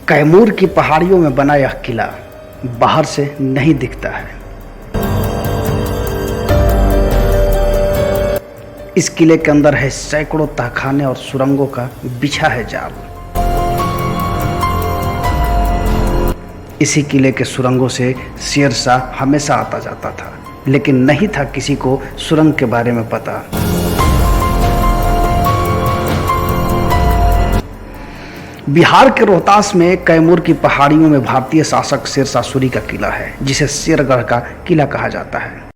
कैमूर की पहाड़ियों में बना यह किला बाहर से नहीं दिखता है। इस किले के अंदर है सैकड़ों तहखाने और सुरंगों का बिछा है जाल। इसी किले के सुरंगों से शेर शाह हमेशा आता जाता था, लेकिन नहीं था किसी को सुरंग के बारे में पता। बिहार के रोहतास में कैमूर की पहाड़ियों में भारतीय शासक शेरशाह सूरी का किला है, जिसे शेरगढ़ का किला कहा जाता है,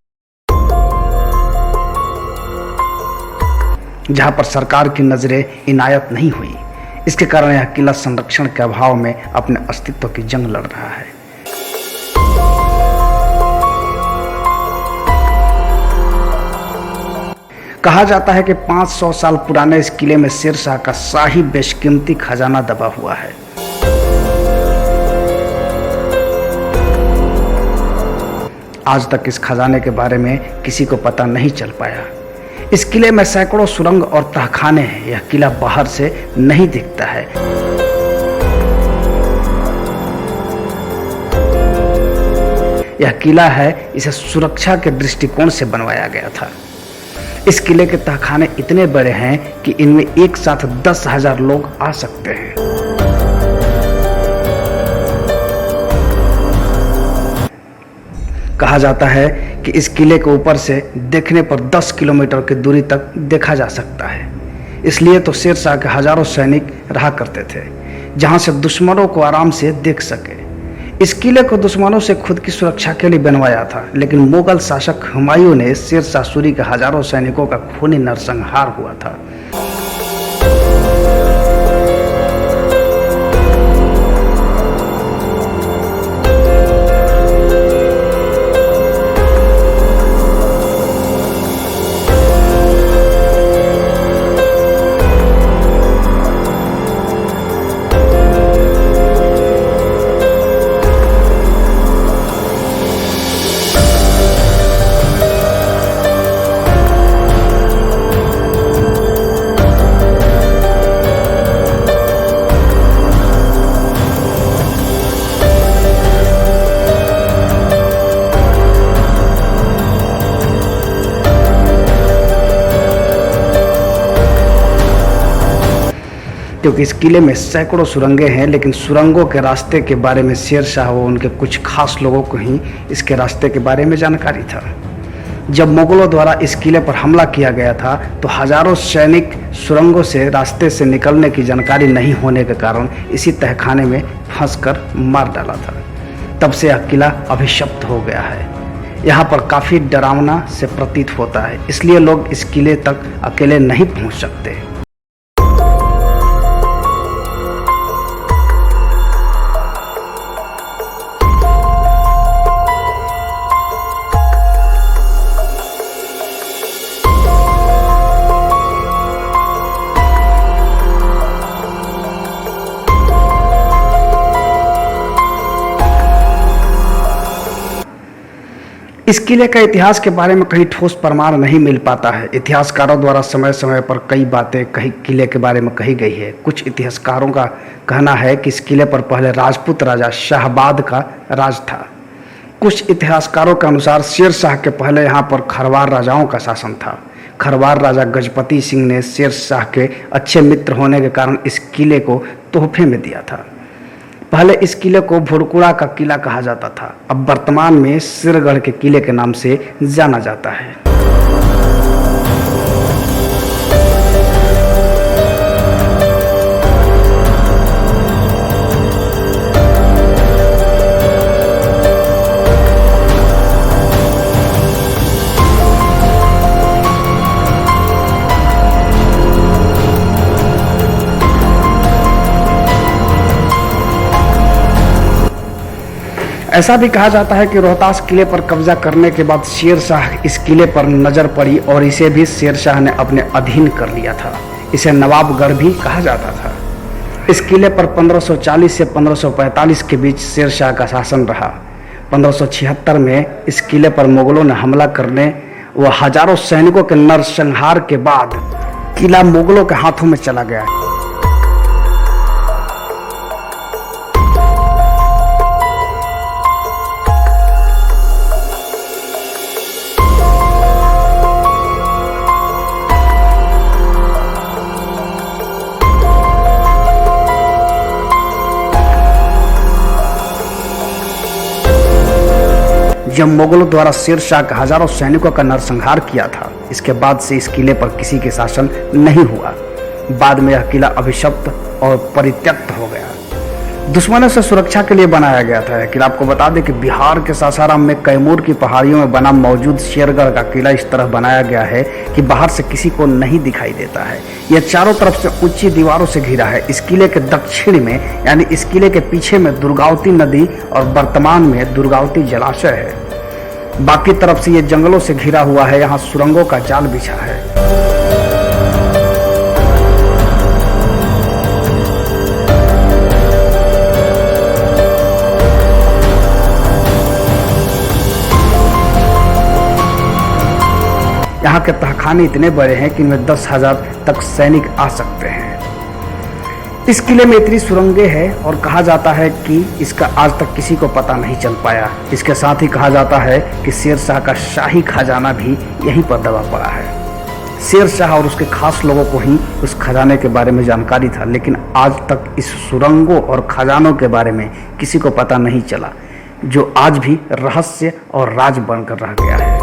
जहां पर सरकार की नजरें इनायत नहीं हुई। इसके कारण यह किला संरक्षण के अभाव में अपने अस्तित्व की जंग लड़ रहा है। कहा जाता है कि 500 साल पुराने इस किले में शेरशाह का शाही बेशकीमती खजाना दबा हुआ है। आज तक इस खजाने के बारे में किसी को पता नहीं चल पाया। इस किले में सैकड़ों सुरंग और तहखाने हैं। यह किला बाहर से नहीं दिखता है। यह किला है, इसे सुरक्षा के दृष्टिकोण से बनवाया गया था। इस किले के तहखाने इतने बड़े हैं कि इनमें एक साथ 10,000 लोग आ सकते हैं। कहा जाता है कि इस किले के ऊपर से देखने पर 10 किलोमीटर की दूरी तक देखा जा सकता है। इसलिए तो शेरशाह के हजारों सैनिक रहा करते थे, जहां से दुश्मनों को आराम से देख सके। इस किले को दुश्मनों से खुद की सुरक्षा के लिए बनवाया था, लेकिन मुगल शासक हुमायूं ने शेरशाह सूरी के हजारों सैनिकों का खूनी नरसंहार हुआ था। क्योंकि इस किले में सैकड़ों सुरंगें हैं, लेकिन सुरंगों के रास्ते के बारे में शेरशाह व उनके कुछ खास लोगों को ही इसके रास्ते के बारे में जानकारी था। जब मुगलों द्वारा इस किले पर हमला किया गया था, तो हजारों सैनिक सुरंगों से रास्ते से निकलने की जानकारी नहीं होने के कारण इसी तहखाने में फंसकर मार डाला था। तब से यह किला अभिशप्त हो गया है। यहाँ पर काफ़ी डरावना से प्रतीत होता है, इसलिए लोग इस किले तक अकेले नहीं पहुँच सकते। इस किले का इतिहास के बारे में कहीं ठोस प्रमाण नहीं मिल पाता है। इतिहासकारों द्वारा समय समय पर कई बातें कहीं किले के बारे में कही गई है। कुछ इतिहासकारों का कहना है कि इस किले पर पहले राजपूत राजा शाहबाद का राज था। कुछ इतिहासकारों के अनुसार शेरशाह के पहले यहाँ पर खरवार राजाओं का शासन था। खरवार राजा गजपति सिंह ने शेरशाह के अच्छे मित्र होने के कारण इस किले को तोहफे में दिया था। पहले इस किले को भुरकुड़ा का किला कहा जाता था। अब वर्तमान में शेरगढ़ के किले के नाम से जाना जाता है। ऐसा भी कहा जाता है कि रोहतास किले पर कब्जा करने के बाद शेरशाह इस किले पर नजर पड़ी और इसे भी शेरशाह ने अपने अधीन कर लिया था। इसे नवाबगढ़ भी कहा जाता था। इस किले पर 1540 से 1545 के बीच शेरशाह का शासन रहा। 1576 में इस किले पर मुगलों ने हमला करने व हजारों सैनिकों के नरसंहार के बाद किला मुगलों के हाथों में चला गया। जब मुगलों द्वारा शेर शाह के हजारों सैनिकों का नरसंहार किया था, इसके बाद से इस किले पर किसी के शासन नहीं हुआ। बाद में यह किला अभिशप्त और परित्यक्त हो गया। दुश्मनों से सुरक्षा के लिए बनाया गया था यह किला। आपको बता दें कि बिहार के सासाराम में कैमूर की पहाड़ियों में बना मौजूद शेरगढ़ का किला इस तरह बनाया गया है कि बाहर से किसी को नहीं दिखाई देता है। यह चारों तरफ से ऊंची दीवारों से घिरा है। इस किले के दक्षिण में यानी इस किले के पीछे में दुर्गावती नदी और वर्तमान में दुर्गावती जलाशय है। बाकी तरफ से यह जंगलों से घिरा हुआ है। यहाँ सुरंगों का जाल बिछा है। यहाँ के तहखाने इतने बड़े हैं कि इनमें 10,000 तक सैनिक आ सकते हैं। इस किले में इतनी सुरंगें हैं और कहा जाता है कि इसका आज तक किसी को पता नहीं चल पाया। इसके साथ ही कहा जाता है कि शेर शाह का शाही खजाना भी यहीं पर दबा पड़ा है। शेर शाह और उसके खास लोगों को ही उस खजाने के बारे में जानकारी था, लेकिन आज तक इस सुरंगों और खजानों के बारे में किसी को पता नहीं चला, जो आज भी रहस्य और राज बनकर रह गया है।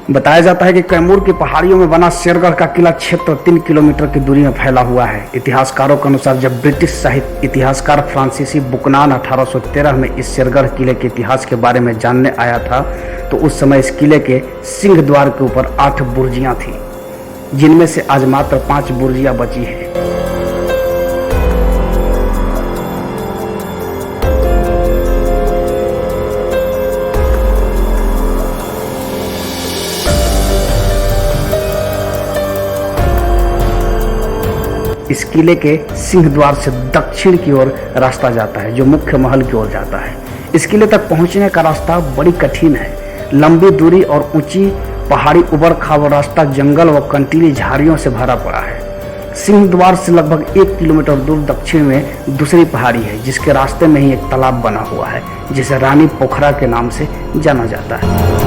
बताया जाता है कि कैमूर की पहाड़ियों में बना शेरगढ़ का किला क्षेत्र 3 किलोमीटर की दूरी में फैला हुआ है। इतिहासकारों के अनुसार जब ब्रिटिश साहित्य इतिहासकार फ्रांसीसी बुकनान 1813 में इस शेरगढ़ किले के इतिहास के बारे में जानने आया था, तो उस समय इस किले के सिंह द्वार के ऊपर 8 बुर्जियां थी, जिनमें से आज मात्र 5 बुर्जियां बची है। इस किले के सिंह द्वार से दक्षिण की ओर रास्ता जाता है, जो मुख्य महल की ओर जाता है। इस किले तक पहुंचने का रास्ता बड़ी कठिन है। लंबी दूरी और ऊंची पहाड़ी उबड़ खाबड़ रास्ता जंगल व कंटीली झाड़ियों से भरा पड़ा है। सिंह द्वार से लगभग 1 किलोमीटर दूर दक्षिण में दूसरी पहाड़ी है, जिसके रास्ते में ही एक तालाब बना हुआ है, जिसे रानी पोखरा के नाम से जाना जाता है।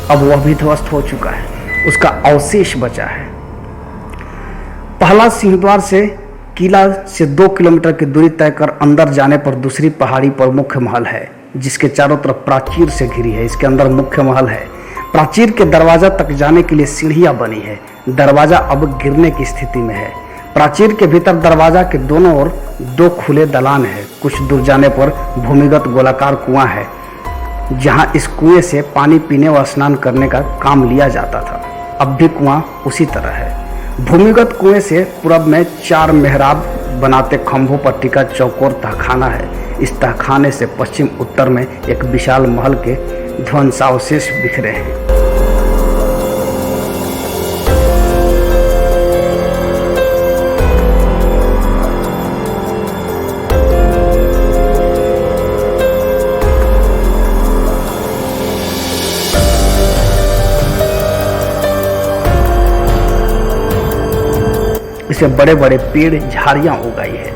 अब वह भी ध्वस्त हो चुका है, उसका अवशेष बचा है। पहला सिंहद्वार से किला से 2 किलोमीटर की दूरी तय कर अंदर जाने पर दूसरी पहाड़ी पर मुख्य महल है, जिसके चारों तरफ प्राचीर से घिरी है। इसके अंदर मुख्य महल है। प्राचीर के दरवाजा तक जाने के लिए सीढ़ियां बनी है। दरवाजा अब गिरने की स्थिति में है। प्राचीर के भीतर दरवाजा के दोनों ओर 2 खुले दलान है। कुछ दूर जाने पर भूमिगत गोलाकार कुआं है, जहां इस कुएं से पानी पीने व स्नान करने का काम लिया जाता था। अब भी कुआं उसी तरह है। भूमिगत कुएं से पूरब में 4 मेहराब बनाते खंभों पर टिका चौकोर तहखाना है। इस तहखाने से पश्चिम उत्तर में एक विशाल महल के ध्वंसावशेष बिखरे हैं। इसे बड़े बड़े पेड़ झाड़ियां उगाई है।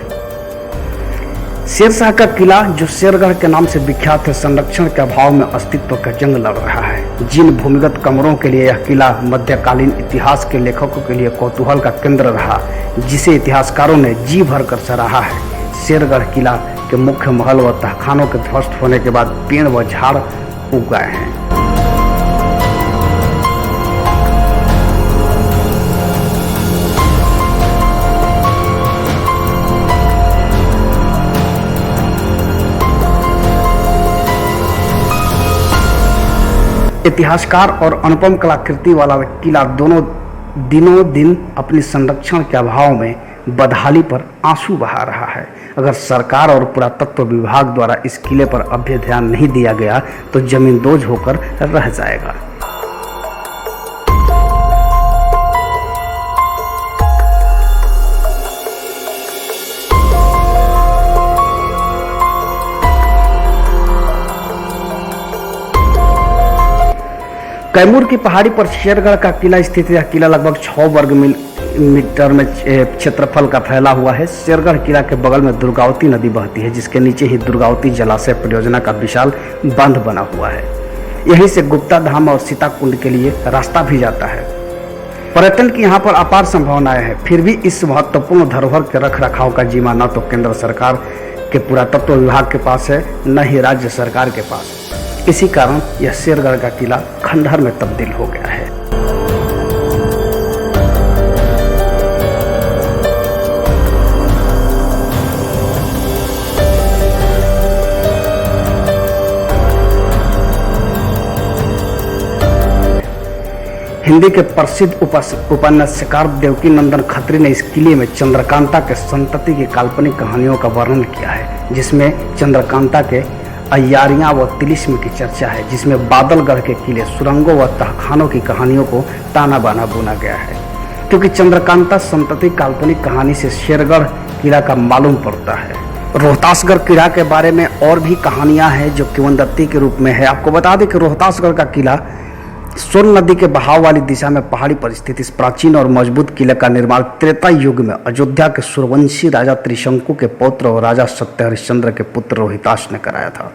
शेरशाह का किला, जो शेरगढ़ के नाम से विख्यात है, संरक्षण के अभाव में अस्तित्व का जंग लड़ रहा है। जिन भूमिगत कमरों के लिए यह किला मध्यकालीन इतिहास के लेखकों के लिए कौतूहल का केंद्र रहा, जिसे इतिहासकारों ने जी भर कर सराहा है, शेरगढ़ किला के मुख्य महल व तहखानों के ध्वस्त होने के बाद पेड़ व झाड़ उग गए हैं। इतिहासकार और अनुपम कलाकृति वाला किला दिनों दिन अपनी संरक्षण के अभाव में बदहाली पर आंसू बहा रहा है। अगर सरकार और पुरातत्व विभाग द्वारा इस किले पर अभी ध्यान नहीं दिया गया तो जमींदोज होकर रह जाएगा। कैमूर की पहाड़ी पर शेरगढ़ का किला स्थित है। यह किला लगभग 6 वर्ग मीटर में क्षेत्रफल का फैला हुआ है। शेरगढ़ किला के बगल में दुर्गावती नदी बहती है, जिसके नीचे ही दुर्गावती जलाशय परियोजना का विशाल बांध बना हुआ है। यहीं से गुप्ता धाम और सीताकुंड के लिए रास्ता भी जाता है। पर्यटन की यहाँ पर अपार संभावनाएं हैं। फिर भी इस महत्वपूर्ण धरोहर के रख रखाव का जिम्मा न तो केंद्र सरकार के पुरातत्व विभाग के पास है, न ही राज्य सरकार के पास। इसी कारण यह शेरगढ़ का किला खंडहर में तब्दील हो गया है। हिंदी के प्रसिद्ध उपन्यासकार देवकी नंदन खत्री ने इस किले में चंद्रकांता के संतति की काल्पनिक कहानियों का वर्णन किया है, जिसमें चंद्रकांता के अय्यारियां व तिलिस्म की चर्चा है, जिसमें बादलगढ़ के किले, सुरंगों व तहखानों की कहानियों को ताना बाना बुना गया है। क्योंकि चंद्रकांता संतति काल्पनिक कहानी से शेरगढ़ किला का मालूम पड़ता है। रोहतासगढ़ किला के बारे में और भी कहानियां हैं जो किंवदंती के रूप में है। आपको बता दें कि रोहतासगढ़ का किला सोन नदी के बहाव वाली दिशा में पहाड़ी पर स्थित इस प्राचीन और मजबूत किले का निर्माण त्रेता युग में अयोध्या के सूर्यवंशी राजा त्रिशंकु के पौत्र और राजा सत्य हरिश्चंद्र के पुत्र रोहितास ने कराया था।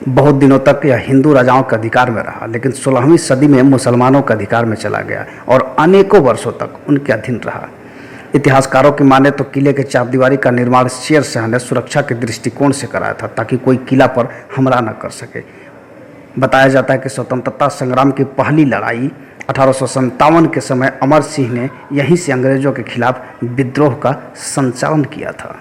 बहुत दिनों तक यह हिंदू राजाओं के अधिकार में रहा, लेकिन 16वीं सदी में मुसलमानों के अधिकार में चला गया और अनेकों वर्षों तक उनके अधीन रहा। इतिहासकारों की माने तो किले के चारदीवारी का निर्माण शेर शाह ने सुरक्षा के दृष्टिकोण से कराया था, ताकि कोई किला पर हमला न कर सके। बताया जाता है कि स्वतंत्रता संग्राम की पहली लड़ाई 1857 के समय अमर सिंह ने यहीं से अंग्रेजों के खिलाफ विद्रोह का संचालन किया था।